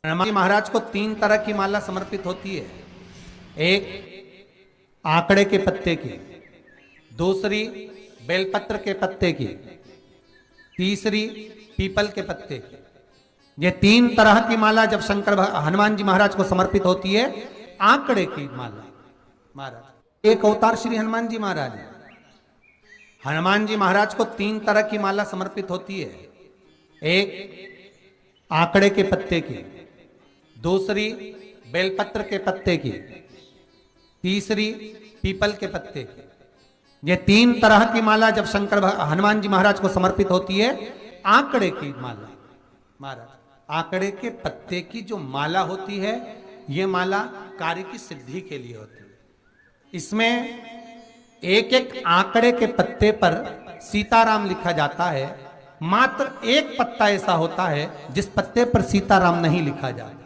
हनुमान जी महाराज को 3 तरह की माला समर्पित होती है। एक आंकड़े के पत्ते की, दूसरी बेलपत्र के पत्ते की, तीसरी पीपल के पत्ते की। ये 3 तरह की माला जब हनुमान जी महाराज को समर्पित होती है। आंकड़े की माला महाराज एक अवतार श्री हनुमान जी महाराज है। हनुमान जी महाराज को 3 तरह की माला समर्पित होती है। एक आंकड़े के पत्ते की, दूसरी बेलपत्र के पत्ते की, तीसरी पीपल के पत्ते की। ये 3 तरह की माला जब हनुमान जी महाराज को समर्पित होती है। आंकड़े की माला महाराज, आंकड़े के पत्ते की जो माला होती है, ये माला कार्य की सिद्धि के लिए होती है। इसमें एक एक आंकड़े के पत्ते पर सीताराम लिखा जाता है। मात्र एक पत्ता ऐसा होता है जिस पत्ते पर सीताराम नहीं लिखा जाता।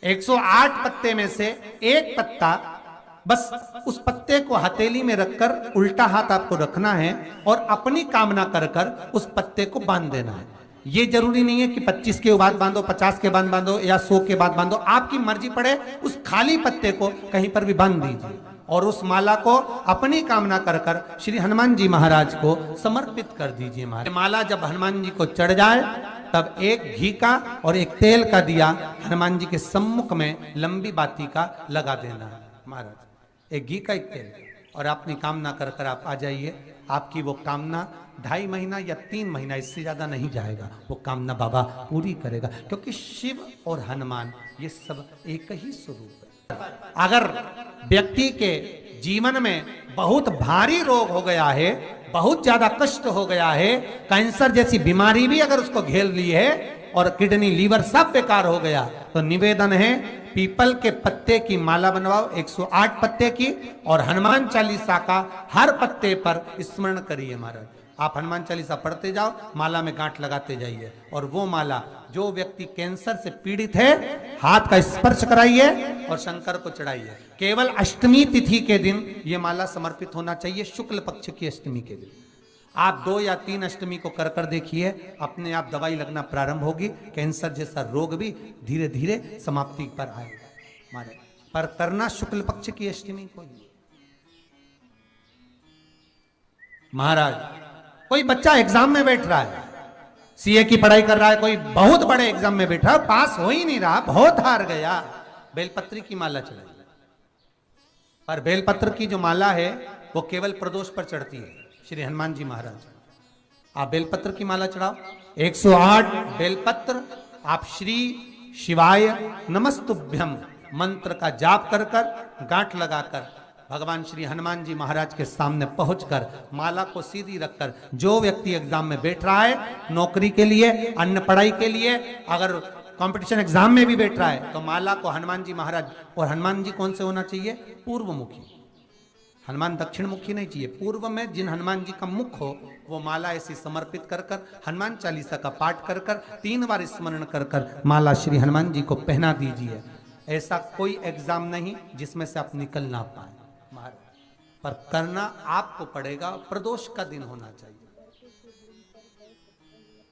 108 पत्ते में से एक पत्ता, बस उस पत्ते को हथेली में रखकर उल्टा हाथ आपको रखना है और अपनी कामना कर कर उस पत्ते को बांध देना है। ये जरूरी नहीं है कि 25 के बाद बांधो, 50 के बाद बांधो या 100 के बाद बांधो, आपकी मर्जी पड़े। उस खाली पत्ते को कहीं पर भी बांध दीजिए और उस माला को अपनी कामना कर कर श्री हनुमान जी महाराज को समर्पित कर दीजिए। माला जब हनुमान जी को चढ़ जाए तब एक घी का और एक तेल का दिया हनुमान जी के सम्मुख में लंबी बाती का लगा देना है महाराज। एक घी का, एक तेल, और अपनी कामना कर कर आप आ जाइए। आपकी वो कामना 2.5 महीना या 3 महीना, इससे ज्यादा नहीं जाएगा, वो कामना बाबा पूरी करेगा। क्योंकि शिव और हनुमान ये सब एक ही स्वरूप है। अगर व्यक्ति के जीवन में बहुत भारी रोग हो गया है, बहुत ज्यादा कष्ट हो गया है, कैंसर जैसी बीमारी भी अगर उसको घेर ली है और किडनी लीवर सब बेकार हो गया, तो निवेदन है पीपल के पत्ते की माला बनवाओ, 108 पत्ते की, और हनुमान चालीसा का हर पत्ते पर स्मरण करिए महाराज। आप हनुमान चालीसा पढ़ते जाओ, माला में गांठ लगाते जाइए, और वो माला जो व्यक्ति कैंसर से पीड़ित है, हाथ का स्पर्श कराइए और शंकर को चढ़ाइए। केवल अष्टमी तिथि के दिन ये माला समर्पित होना चाहिए, शुक्ल पक्ष की अष्टमी के दिन। आप 2 या 3 अष्टमी को कर कर देखिए, अपने आप दवाई लगना प्रारंभ होगी। कैंसर जैसा रोग भी धीरे धीरे समाप्ति पर आएगा महाराज। पर करना शुक्ल पक्ष की अष्टमी को ही महाराज। कोई बच्चा एग्जाम में बैठ रहा है, सीए की पढ़ाई कर रहा है, कोई बहुत बड़े एग्जाम में बैठा, पास हो ही नहीं रहा, बहुत हार गया, बेलपत्री की माला चढ़ाई। पर बेलपत्र की जो माला है वो केवल प्रदोष पर चढ़ती है श्री हनुमान जी महाराज। आप बेलपत्र की माला चढ़ाओ, 108 बेलपत्र आप श्री शिवाय नमस्तुभ्यम मंत्र का जाप कर कर, गांठ लगाकर भगवान श्री हनुमान जी महाराज के सामने पहुंचकर माला को सीधी रखकर, जो व्यक्ति एग्जाम में बैठ रहा है, नौकरी के लिए, अन्य पढ़ाई के लिए, अगर कंपटीशन एग्जाम में भी बैठ रहा है, तो माला को हनुमान जी महाराज, और हनुमान जी कौन से होना चाहिए? पूर्वमुखी। हनुमान दक्षिण मुखी नहीं चाहिए, पूर्व में जिन हनुमान जी का मुख हो वो माला ऐसी समर्पित कर कर, हनुमान चालीसा का पाठ कर कर, 3 बार स्मरण कर कर माला श्री हनुमान जी को पहना दीजिए। ऐसा कोई एग्जाम नहीं जिसमें से आप निकल ना पाए महाराज, पर करना आपको पड़ेगा। प्रदोष का दिन होना चाहिए,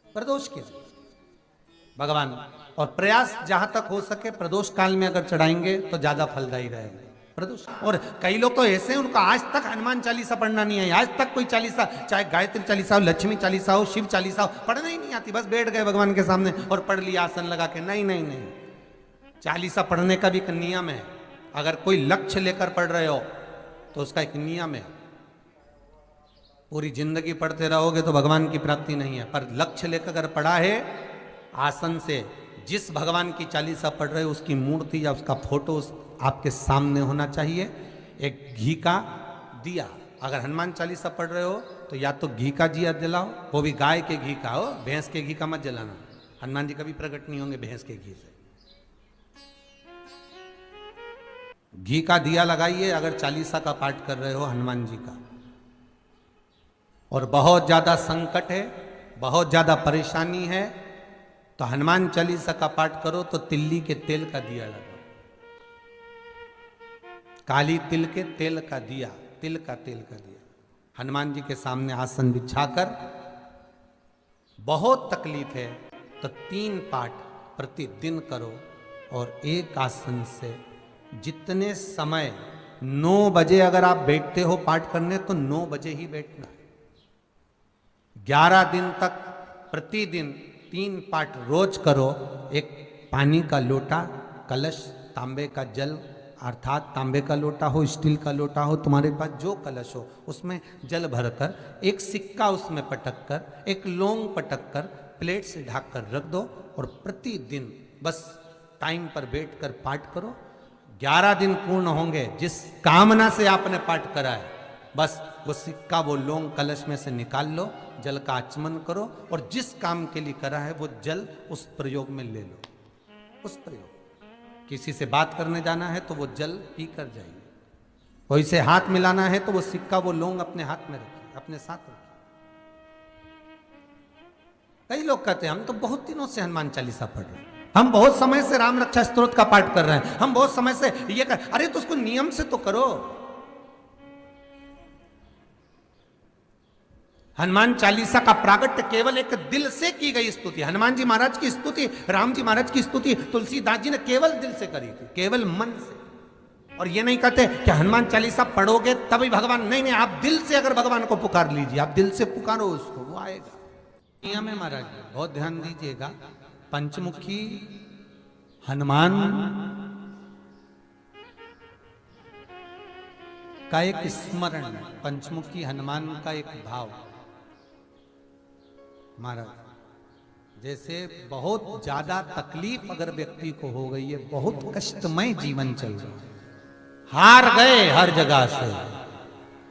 प्रदोष के दिन भगवान, और प्रयास जहां तक हो सके प्रदोष काल में अगर चढ़ाएंगे तो ज्यादा फलदायी रहेगा प्रदोष। और कई लोग तो ऐसे हैं, उनको आज तक हनुमान चालीसा पढ़ना नहीं है, आज तक कोई चालीसा, चाहे गायत्री चालीसा हो, लक्ष्मी चालीसा हो, शिव चालीसा हो, पढ़ना ही नहीं आती, बस बैठ गए भगवान के सामने और पढ़ लिया आसन लगा के। नहीं नहीं नहीं, चालीसा पढ़ने का भी एक नियम है। अगर कोई लक्ष्य लेकर पढ़ रहे हो तो उसका एक नियम है। पूरी जिंदगी पढ़ते रहोगे तो भगवान की प्राप्ति नहीं है, पर लक्ष्य लेकर अगर पढ़ा है, आसन से जिस भगवान की चालीसा पढ़ रहे हो उसकी मूर्ति या उसका फोटो आपके सामने होना चाहिए। एक घी का दिया, अगर हनुमान चालीसा पढ़ रहे हो तो या तो घी का दिया जलाओ, वो भी गाय के घी का हो, भैंस के घी का मत जलाना। हनुमान जी कभी प्रकट नहीं होंगे भैंस के घी से। घी का दिया लगाइए अगर चालीसा का पाठ कर रहे हो हनुमान जी का। और बहुत ज्यादा संकट है, बहुत ज्यादा परेशानी है, तो हनुमान चालीसा का पाठ करो तो तिल्ली के तेल का दिया लगाओ, काली तिल के तेल का दिया, तिल का तेल का दिया हनुमान जी के सामने आसन बिछाकर। बहुत तकलीफ है तो 3 पाठ प्रतिदिन करो और एक आसन से जितने समय 9 बजे अगर आप बैठते हो पाठ करने तो 9 बजे ही बैठना है। 11 दिन तक प्रतिदिन 3 पाठ रोज करो। एक पानी का लोटा, कलश, तांबे का जल अर्थात तांबे का लोटा हो, स्टील का लोटा हो, तुम्हारे पास जो कलश हो उसमें जल भरकर एक सिक्का उसमें पटक कर, एक लौंग पटक कर प्लेट से ढक कर रख दो और प्रतिदिन बस टाइम पर बैठकर पाठ करो। 11 दिन पूर्ण होंगे, जिस कामना से आपने पाठ करा है बस वो सिक्का, वो लौंग कलश में से निकाल लो, जल का आचमन करो और जिस काम के लिए करा है वो जल उस प्रयोग में ले लो। उस प्रयोग, किसी से बात करने जाना है तो वो जल पी कर जाइए, कोई से हाथ मिलाना है तो वो सिक्का, वो लौंग अपने हाथ में रखिए, अपने साथ रखिए। कई लोग कहते हैं हम तो बहुत दिनों से हनुमान चालीसा पढ़ रहे हैं, हम बहुत समय से राम रक्षा स्तोत्र का पाठ कर रहे हैं, हम बहुत समय से ये कर, अरे तो उसको नियम से तो करो। हनुमान चालीसा का प्रागट्य केवल एक दिल से की गई स्तुति, हनुमान जी महाराज की स्तुति, राम जी महाराज की स्तुति तुलसीदास जी ने केवल दिल से करी थी, केवल मन से। और ये नहीं कहते कि हनुमान चालीसा पढ़ोगे तभी भगवान, नहीं नहीं, आप दिल से अगर भगवान को पुकार लीजिए, आप दिल से पुकारो उसको, वो आएगा। नियम है महाराज, बहुत ध्यान दीजिएगा। पंचमुखी हनुमान का एक स्मरण, पंचमुखी हनुमान का एक भाव। महाराज जैसे बहुत ज्यादा तकलीफ अगर व्यक्ति को हो गई है, बहुत कष्टमय जीवन चल रहा है, हार गए हर जगह से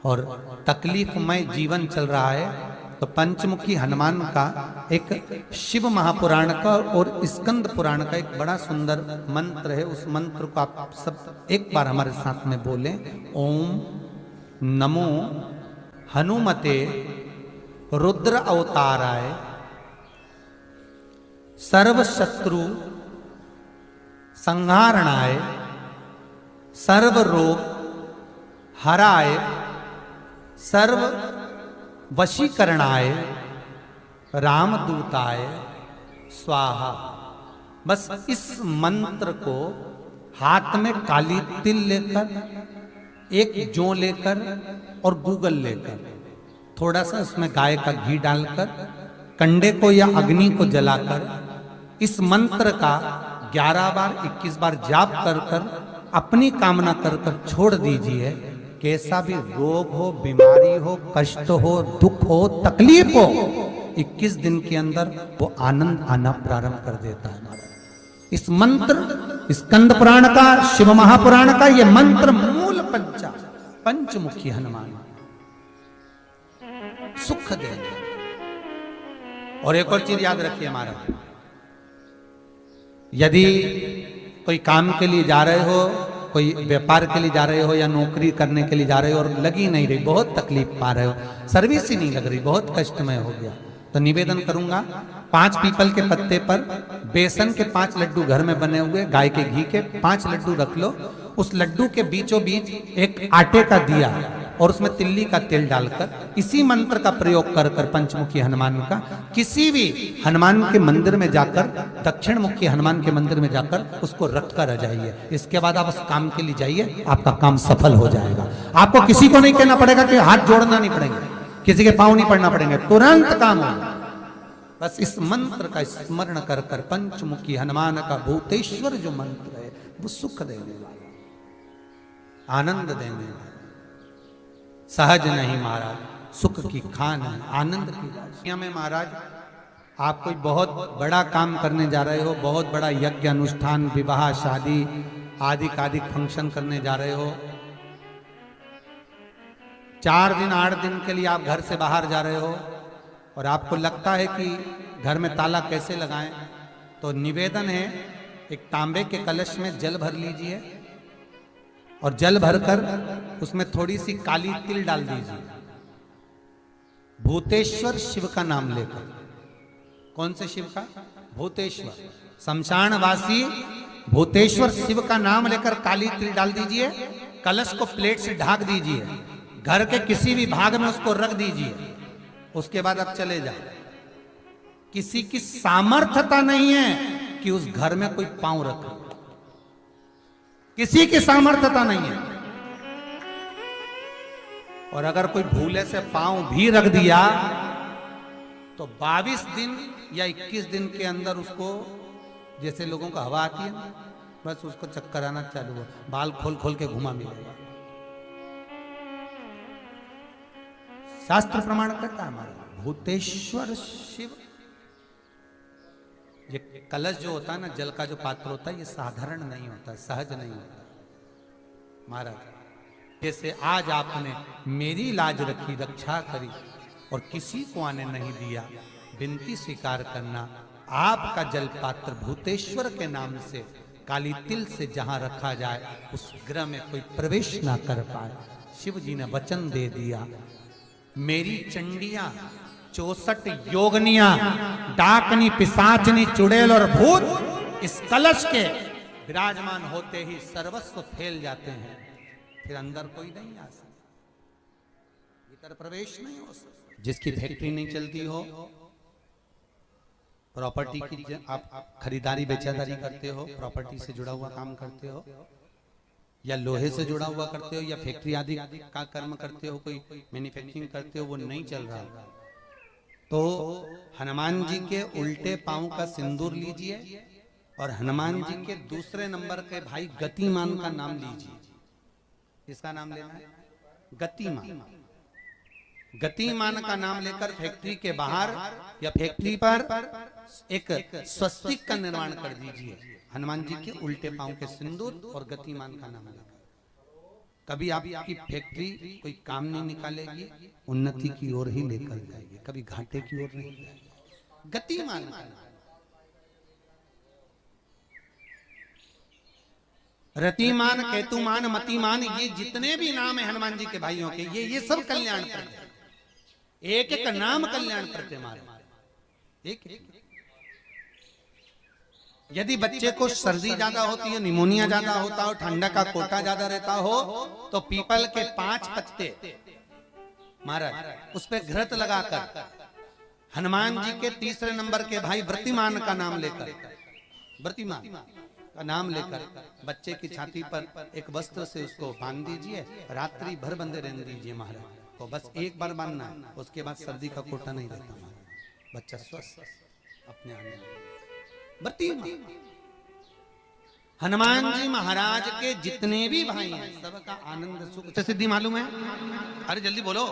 और तकलीफमय जीवन चल रहा है, तो पंचमुखी हनुमान का एक शिव महापुराण का और स्कंद पुराण का एक बड़ा सुंदर मंत्र है। उस मंत्र को आप सब एक बार हमारे साथ में बोलें। ओम नमो हनुमते रुद्र अवताराय सर्व शत्रु संहारणाय सर्व रोग हराय सर्व वशीकरणाय रामदूताय स्वाहा। बस इस मंत्र को हाथ में काली तिल लेकर, एक जौ लेकर और गूगल लेकर, थोड़ा सा उसमें गाय का घी डालकर, कंडे को या अग्नि को जलाकर इस मंत्र का 11 बार 21 बार जाप कर कर अपनी कामना कर कर छोड़ दीजिए। कैसा भी रोग हो, बीमारी हो, कष्ट हो, दुख हो, तकलीफ हो, 21 दिन के अंदर वो आनंद आना प्रारंभ कर देता है। इस मंत्र, स्कंद पुराण का, शिव महापुराण का ये मंत्र मूल पंचमुखी हनुमान सुख देंगे। और एक और चीज याद रखिए हमारा, यदि कोई काम के लिए जा रहे हो, कोई व्यापार के लिए जा रहे हो या नौकरी करने के लिए जा रहे हो और लगी नहीं रही, बहुत तकलीफ पा रहे हो, सर्विस ही नहीं लग रही, बहुत कष्टमय हो गया, तो निवेदन करूंगा 5 पीपल के पत्ते पर बेसन के 5 लड्डू घर में बने हुए, गाय के घी के 5 लड्डू रख लो, उस लड्डू के बीचों बीच एक आटे का दिया और उसमें तिल्ली का तेल डालकर इसी मंत्र का प्रयोग कर कर पंचमुखी हनुमान का किसी भी हनुमान के मंदिर में जाकर, दक्षिण मुखी हनुमान के मंदिर में जाकर उसको रख कर आ जाइए। इसके बाद आप उस काम के लिए जाइए, आपका काम सफल हो जाएगा। आपको किसी को नहीं कहना पड़ेगा कि हाथ जोड़ना नहीं पड़ेंगे, किसी के पांव नहीं पड़ना पड़ेंगे, तुरंत काम होगा। बस इस मंत्र का स्मरण कर कर पंचमुखी हनुमान का भूतेश्वर जो मंत्र है वो सुख देने वाला, आनंद देने वाला, सहज नहीं महाराज, सुख की खान है, आनंद की राशि में। महाराज आप कोई बहुत बड़ा काम करने जा रहे हो, बहुत बड़ा यज्ञ अनुष्ठान, विवाह, शादी आदि फंक्शन करने जा रहे हो, 4 दिन 8 दिन के लिए आप घर से बाहर जा रहे हो और आपको लगता है कि घर में ताला कैसे लगाएं, तो निवेदन है एक तांबे के कलश में जल भर लीजिए और जल भरकर उसमें थोड़ी सी काली तिल डाल दीजिए, भूतेश्वर शिव का नाम लेकर। कौन से शिव का? भूतेश्वर, शमशानवासी भूतेश्वर शिव का नाम लेकर काली तिल डाल दीजिए, कलश को प्लेट से ढक दीजिए, घर के किसी भी भाग में उसको रख दीजिए। उसके बाद आप चले जाओ। किसी की सामर्थ्यता नहीं है कि उस घर में कोई पांव रखे। किसी की सामर्थ्यता नहीं है। और अगर कोई भूले से पांव भी रख दिया तो 22 दिन या 21 दिन के अंदर उसको, जैसे लोगों को हवा आती है, बस उसको चक्कर आना चालू हो, बाल खोल खोल के घुमा मिलेगा। शास्त्र प्रमाण करता है हमारा भूतेश्वर शिव। ये कलश जो होता है ना, जल का जो पात्र होता है, ये साधारण नहीं होता, सहज नहीं होता महाराज। जैसे आज आपने मेरी लाज रखी, रक्षा करी और किसी को आने नहीं दिया, विनती स्वीकार करना। आपका जल पात्र भूतेश्वर के नाम से काली तिल से जहां रखा जाए उस गृह में कोई प्रवेश ना कर पाए। शिव जी ने वचन दे दिया, मेरी चंडियां 64 योगनियां, डाकनी, पिशाचनी, चुड़ैल और भूत इस कलश के विराजमान होते ही सर्वस्व फैल जाते हैं। फिर अंदर कोई नहीं आ सकता, भीतर प्रवेश नहीं हो सकता। जिसकी फैक्ट्री नहीं चलती हो, प्रॉपर्टी की आप खरीदारी बेचादारी करते हो, प्रॉपर्टी से जुड़ा हुआ काम करते हो, या लोहे से जुड़ा हुआ करते हो, या फैक्ट्री आदि का कर्म करते हो, कोई मैन्युफैक्चरिंग करते हो, वो नहीं चल रहा, तो हनुमान जी के उल्टे पांव का सिंदूर लीजिए और हनुमान जी के दूसरे नंबर के भाई गतिमान का नाम लीजिए। इसका नाम लेना है गतिमान। गतिमान का नाम लेकर फैक्ट्री के बाहर या फैक्ट्री पर एक स्वस्तिक का निर्माण कर दीजिए, हनुमान जी के उल्टे पांव के सिंदूर और गतिमान का नाम लेकर। कभी आपकी फैक्ट्री कोई काम नहीं निकालेगी, उन्नति की ओर ही लेकर जाएगी, कभी घाटे की ओर नहीं जाएगी। गतिमान का नाम, रतिमान, केतुमान, मतिमान, ये जितने भी नाम है हनुमान जी के भाइयों के, ये सब कल्याण करते हैं। एक एक नाम कल्याण करते हमारे, एक एक। यदि बच्चे को सर्दी ज्यादा होती है, निमोनिया ज्यादा होता हो, ठंडा का कोटा ज्यादा रहता हो, तो पीपल के 5 पत्ते महाराज उस पर घृत लगाकर हनुमान जी के तीसरे नंबर के भाई व्रतिमान का नाम लेकर, व्रतिमान का नाम लेकर बच्चे की छाती पर एक वस्त्र से उसको बांध दीजिए, रात्रि भर बंधे रहने दीजिए महाराज को। बस एक बार बांधना है, उसके बाद सर्दी का कोटा नहीं रहता महाराज, बच्चा स्वस्थ अपने आने। हनुमान जी महाराज के जितने भी भाई हैं सबका आनंद सुख सिद्धि मालूम है? अरे जल्दी बोलो,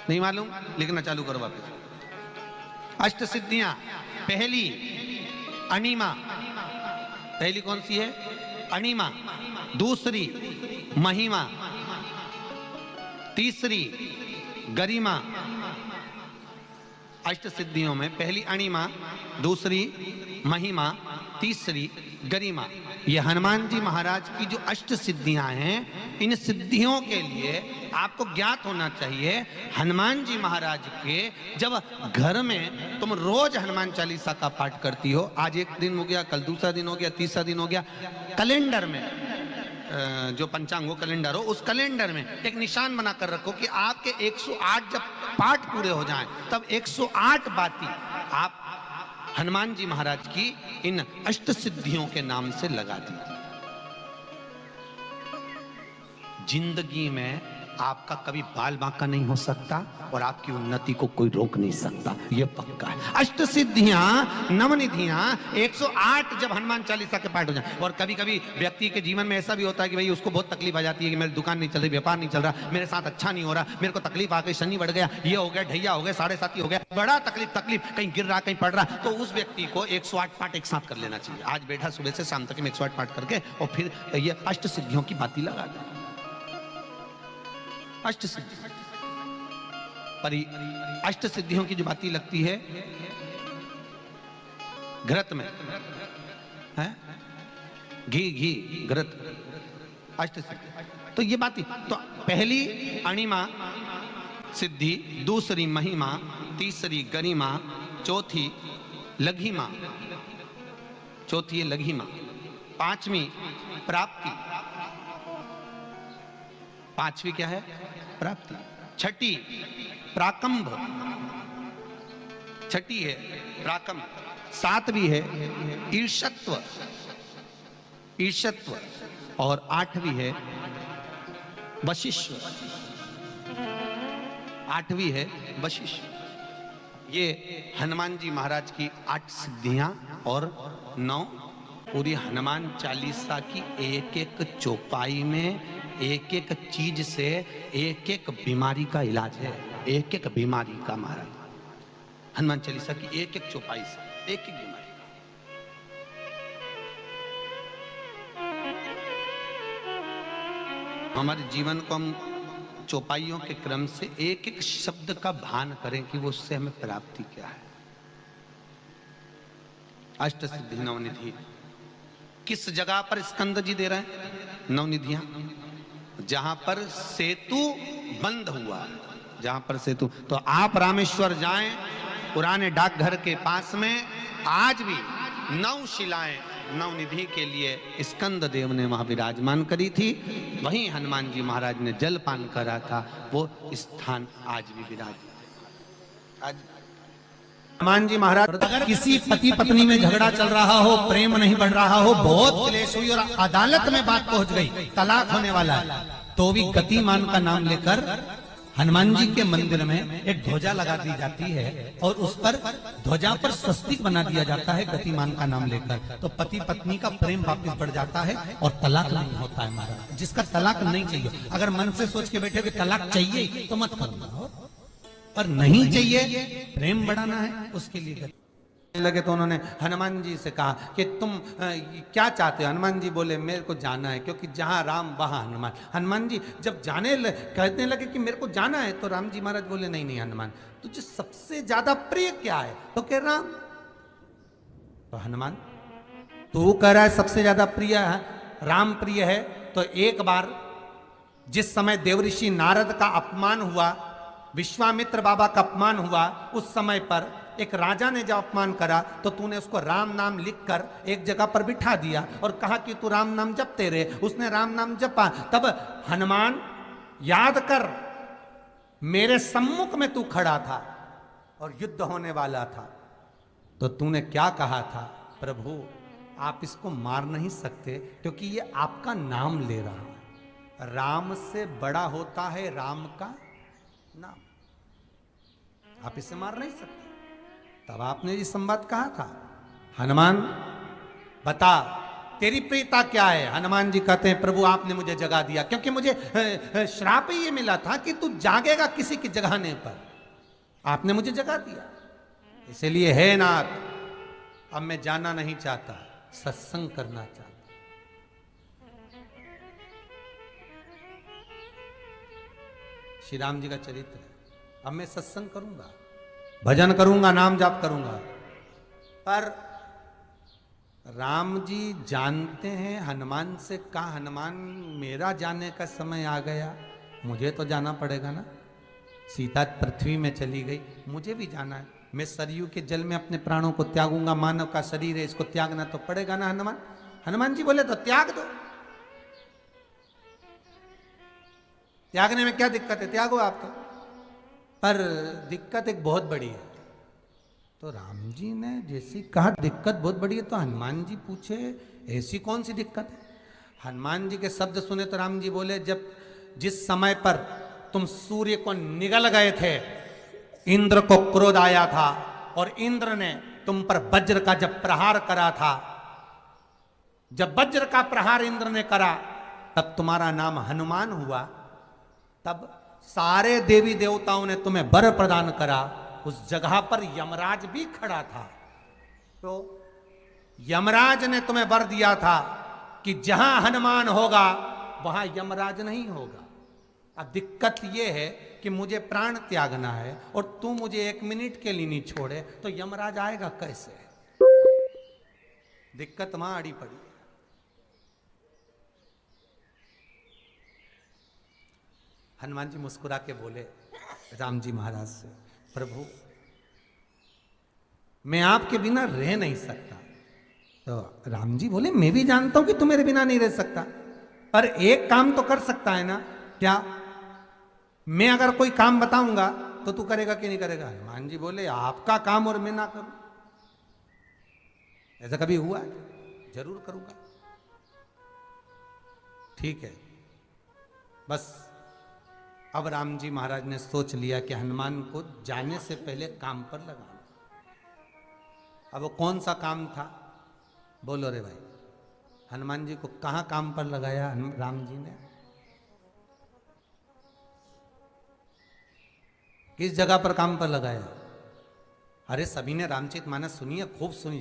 नहीं मालूम? लिखना चालू करो वापस। अष्ट सिद्धियां, पहली अणिमा, पहली कौन सी है? अणिमा। दूसरी महिमा, तीसरी गरिमा। अष्ट सिद्धियों में पहली अणिमा, दूसरी महिमा, तीसरी गरिमा। ये हनुमान जी महाराज की जो अष्ट सिद्धियां हैं, इन सिद्धियों के लिए आपको ज्ञात होना चाहिए, हनुमान जी महाराज के जब घर में तुम रोज हनुमान चालीसा का पाठ करती हो, आज एक दिन हो गया, कल दूसरा दिन हो गया, तीसरा दिन हो गया, कैलेंडर में जो पंचांग हो कैलेंडर हो, उस कैलेंडर में एक निशान बना कर रखो कि आपके 108 जब पाठ पूरे हो जाएं, तब 108 बाती आप हनुमान जी महाराज की इन अष्ट सिद्धियों के नाम से लगा दीजिए। जिंदगी में आपका कभी बाल बांका नहीं हो सकता और आपकी उन्नति को कोई रोक नहीं सकता, यह पक्का है। अष्ट सिद्धियां, नवनिधियां, 108 जब हनुमान चालीसा के पाठ हो जाए। और कभी कभी व्यक्ति के जीवन में ऐसा भी होता है कि भाई उसको बहुत तकलीफ आ जाती है कि मेरी दुकान नहीं चल रही, व्यापार नहीं चल रहा, मेरे साथ अच्छा नहीं हो रहा, मेरे को तकलीफ आ गई, शनि बढ़ गया, ये हो गया, ढैया हो गया, 7.5 हो गया, बड़ा तकलीफ, कहीं गिर रहा, कहीं पड़ रहा, तो उस व्यक्ति को 108 पाठ एक साथ कर लेना चाहिए। आज बैठा सुबह से शाम तक 108 पाठ करके और फिर ये अष्ट सिद्धियों की बाती लगा दे। अष्ट सिद्धि पर अष्ट सिद्धियों की जो बाती लगती है घृत में है, घी घृत, अष्ट सिद्धि। तो ये बाती, तो पहली अणिमा सिद्धि, दूसरी महिमा, तीसरी गरिमा, चौथी लघिमा, चौथी है लघिमा, पांचवी प्राप्ति, पांचवी क्या है? प्राप्ति। छठी प्राकंभ, छठी है प्राकंभ, सातवीं है ईर्ष्यत्व, ईर्ष्यत्व, और आठवीं है वशिष्ठ, आठवीं है वशिष्ठ। ये हनुमान जी महाराज की 8 सिद्धियां और 9। पूरी हनुमान चालीसा की एक एक चौपाई में एक एक चीज से एक एक बीमारी का इलाज है, एक एक बीमारी का। महाराज हनुमान चालीसा की एक एक चौपाई से एक एक बीमारी। हमारे जीवन को हम चौपाइयों के क्रम से एक एक शब्द का भान करें कि वो उससे हमें प्राप्ति क्या है। अष्ट सिद्धि नवनिधि किस जगह पर स्कंद जी दे रहे हैं? नवनिधियां जहां पर सेतु बंद हुआ, जहां पर सेतु। तो आप रामेश्वर जाएं, पुराने डाकघर के पास में आज भी 9 शिलाएं नवनिधि के लिए स्कंद देव ने वहां विराजमान करी थी। वहीं हनुमान जी महाराज ने जल पान करा था, वो स्थान आज भी विराजमान। आज हनुमान जी महाराज अगर किसी पति पत्नी में झगड़ा चल रहा हो, प्रेम नहीं बढ़ रहा हो, बहुत क्लेश हुई और अदालत में बात पहुंच गई, तलाक होने वाला है, तो भी गतिमान का नाम लेकर हनुमान जी के मंदिर में एक ध्वजा लगा दी जाती है और उस पर ध्वजा पर स्वस्तिक बना दिया जाता है गतिमान का नाम लेकर। तो पति पत्नी का प्रेम वापस बढ़ जाता है और तलाक नहीं होता है। महाराज जिसका तलाक नहीं चाहिए, अगर मन से सोच के बैठे कि तलाक चाहिए तो मत करो, पर नहीं चाहिए, प्रेम बढ़ाना है, उसके लिए लगे। तो उन्होंने हनुमान जी से कहा कि तुम क्या चाहते हो? हनुमान जी बोले मेरे को जाना है, क्योंकि जहां राम वहां हनुमान। हनुमान जी जब कहने लगे कि मेरे को जाना है, तो राम जी महाराज बोले नहीं नहीं हनुमान, तुझे सबसे ज्यादा प्रिय क्या है? तो कह राम। तो हनुमान तू कह रहा है सबसे ज्यादा प्रिय है राम प्रिय है, तो एक बार जिस समय देवऋषि नारद का अपमान हुआ, विश्वामित्र बाबा का अपमान हुआ, उस समय पर एक राजा ने जब अपमान करा तो तूने उसको राम नाम लिखकर एक जगह पर बिठा दिया और कहा कि तू राम नाम जपते रहे। उसने राम नाम जपा। तब हनुमान याद कर, मेरे सम्मुख में तू खड़ा था और युद्ध होने वाला था, तो तूने क्या कहा था? प्रभु आप इसको मार नहीं सकते क्योंकि ये आपका नाम ले रहा है। राम से बड़ा होता है राम का नाम, आप इसे मार नहीं सकते। तब आपने ये संवाद कहा था, हनुमान बता तेरी प्रियता क्या है? हनुमान जी कहते हैं प्रभु आपने मुझे जगा दिया, क्योंकि मुझे श्राप ये मिला था कि तू जागेगा किसी की जगाने पर, आपने मुझे जगा दिया। इसलिए हे नाथ अब मैं जाना नहीं चाहता, सत्संग करना चाहता। श्री राम जी का चरित्र है। अब मैं सत्संग करूंगा, भजन करूंगा, नाम जाप करूंगा। पर राम जी जानते हैं हनुमान से कहा, हनुमान मेरा जाने का समय आ गया, मुझे तो जाना पड़ेगा ना। सीता पृथ्वी में चली गई, मुझे भी जाना है। मैं सरयू के जल में अपने प्राणों को त्यागूंगा, मानव का शरीर है, इसको त्यागना तो पड़ेगा ना हनुमान। हनुमान जी बोले तो त्याग दो, त्यागने में क्या दिक्कत है, त्यागो आप तो। पर दिक्कत एक बहुत बड़ी है। तो राम जी ने जैसी कहा दिक्कत बहुत बड़ी है, तो हनुमान जी पूछे ऐसी कौन सी दिक्कत है? हनुमान जी के शब्द सुने तो राम जी बोले, जब जिस समय पर तुम सूर्य को निगल गए थे, इंद्र को क्रोध आया था और इंद्र ने तुम पर वज्र का जब प्रहार करा था, जब वज्र का प्रहार इंद्र ने करा तब तुम्हारा नाम हनुमान हुआ। तब सारे देवी देवताओं ने तुम्हें वर प्रदान करा। उस जगह पर यमराज भी खड़ा था, तो यमराज ने तुम्हें वर दिया था कि जहां हनुमान होगा वहां यमराज नहीं होगा। अब दिक्कत यह है कि मुझे प्राण त्यागना है और तू मुझे 1 मिनट के लिए नहीं छोड़े, तो यमराज आएगा कैसे? दिक्कत वहां अड़ी पड़ी। हनुमान जी मुस्कुरा के बोले राम जी महाराज से, प्रभु मैं आपके बिना रह नहीं सकता। तो राम जी बोले मैं भी जानता हूं कि तू मेरे बिना नहीं रह सकता, पर एक काम तो कर सकता है ना। क्या? मैं अगर कोई काम बताऊंगा तो तू करेगा कि नहीं करेगा? हनुमान जी बोले आपका काम और मैं ना करूं, ऐसा कभी हुआ है? जरूर करूंगा। ठीक है, बस अब राम जी महाराज ने सोच लिया कि हनुमान को जाने से पहले काम पर लगाना। अब वो कौन सा काम था? बोलो रे भाई, हनुमान जी को कहां काम पर लगाया राम जी ने? किस जगह पर काम पर लगाया? अरे सभी ने रामचरितमानस सुनी है, खूब सुनी।